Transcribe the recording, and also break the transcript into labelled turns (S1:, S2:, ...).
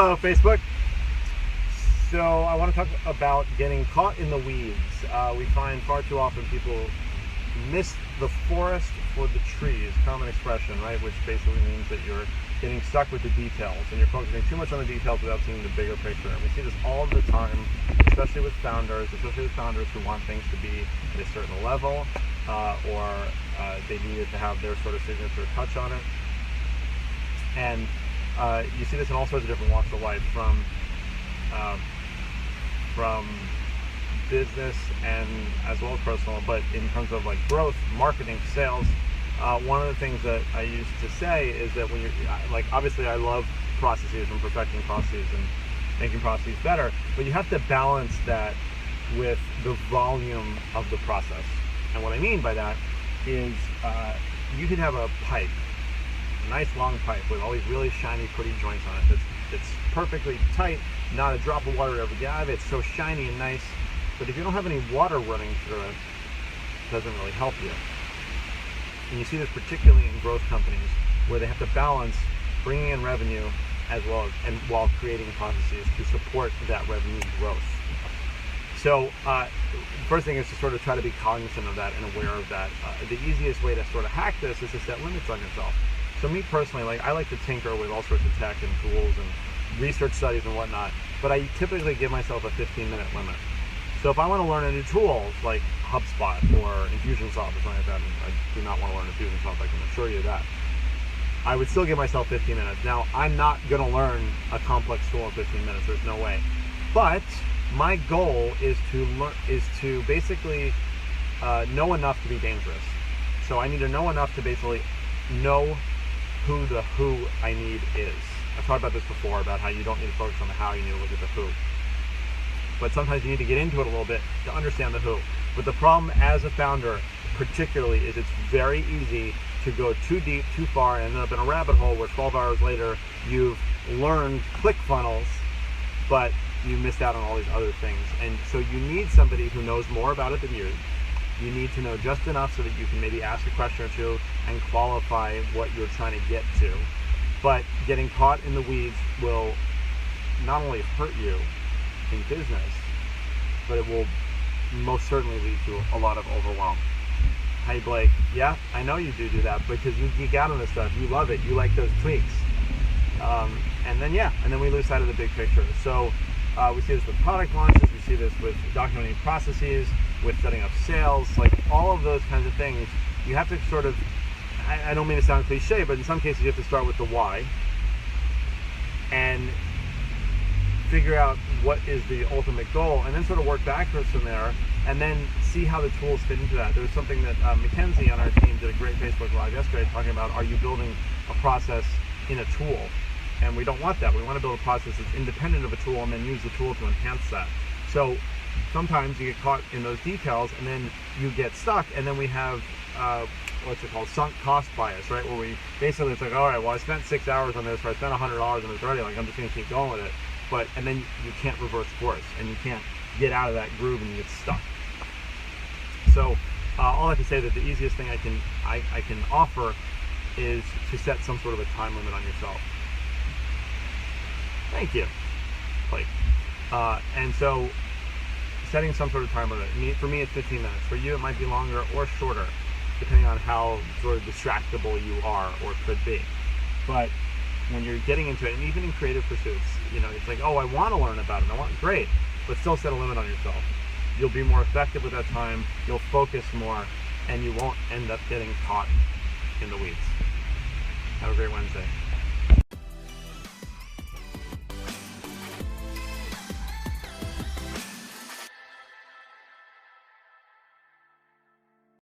S1: Hello, Facebook. So I want to talk about getting caught in the weeds. We find far too often people miss the forest for the trees, common expression, right? Which basically means that you're getting stuck with the details and you're focusing too much on the details without seeing the bigger picture. And we see this all the time, especially with founders who want things to be at a certain level, or they need it to have their sort of signature touch on it. And you see this in all sorts of different walks of life, from business and as well as personal, but in terms of like growth, marketing, sales, one of the things that I used to say is that when you're like, obviously I love processes and perfecting processes and making processes better, but you have to balance that with the volume of the process. And what I mean by that is you could have a pipe, a nice long pipe with all these really shiny, pretty joints on it. That's perfectly tight, not a drop of water ever get out of it. It's so shiny and nice. But if you don't have any water running through it, it doesn't really help you. And you see this particularly in growth companies, where they have to balance bringing in revenue as well as, and while creating processes to support that revenue growth. So first thing is to sort of try to be cognizant of that and aware of that. The easiest way to sort of hack this is to set limits on yourself. So me personally, like, I like to tinker with all sorts of tech and tools and research studies and whatnot, but I typically give myself a 15-minute limit. So if I want to learn a new tool like HubSpot or Infusionsoft or something like that, and I do not want to learn Infusionsoft, I can assure you that, I would still give myself 15 minutes. Now, I'm not going to learn a complex tool in 15 minutes. There's no way. But my goal is to basically know enough to be dangerous. So I need to know enough to basically know who the who I need is. I've talked about this before, about how you don't need to focus on the how, you need to look at the who. But sometimes you need to get into it a little bit to understand the who. But the problem as a founder particularly is it's very easy to go too deep, too far, and end up in a rabbit hole where 12 hours later you've learned ClickFunnels, but you missed out on all these other things. And so you need somebody who knows more about it than you. You need to know just enough so that you can maybe ask a question or two and qualify what you're trying to get to. But getting caught in the weeds will not only hurt you in business, but it will most certainly lead to a lot of overwhelm. Hey Blake, yeah, I know you do that because you geek out on this stuff. You love it. You like those tweaks. And then we lose sight of the big picture. So we see this with product launches. We see this with documenting processes, with setting up sales, like all of those kinds of things. You have to sort of, I don't mean to sound cliche, but in some cases you have to start with the why and figure out what is the ultimate goal, and then sort of work backwards from there, and then see how the tools fit into that. There was something that Mackenzie on our team did a great Facebook Live yesterday talking about, are you building a process in a tool? And we don't want that. We want to build a process that's independent of a tool and then use the tool to enhance that. So sometimes you get caught in those details and then you get stuck, and then we have what's it called, sunk cost bias, right? Where we basically, it's like, all right, well, I spent 6 hours on this, or I spent $100 on this already, like I'm just going to keep going with it. And then you can't reverse course, and you can't get out of that groove, and you get stuck. So all I can say that the easiest thing I can offer is to set some sort of a time limit on yourself. Thank you, Blake. And so setting some sort of time limit. For me, it's 15 minutes. For you, it might be longer or shorter, depending on how sort of distractible you are or could be. But when you're getting into it, and even in creative pursuits, you know, it's like, oh, I want to learn about it. Great, but still set a limit on yourself. You'll be more effective with that time. You'll focus more, and you won't end up getting caught in the weeds. Have a great Wednesday.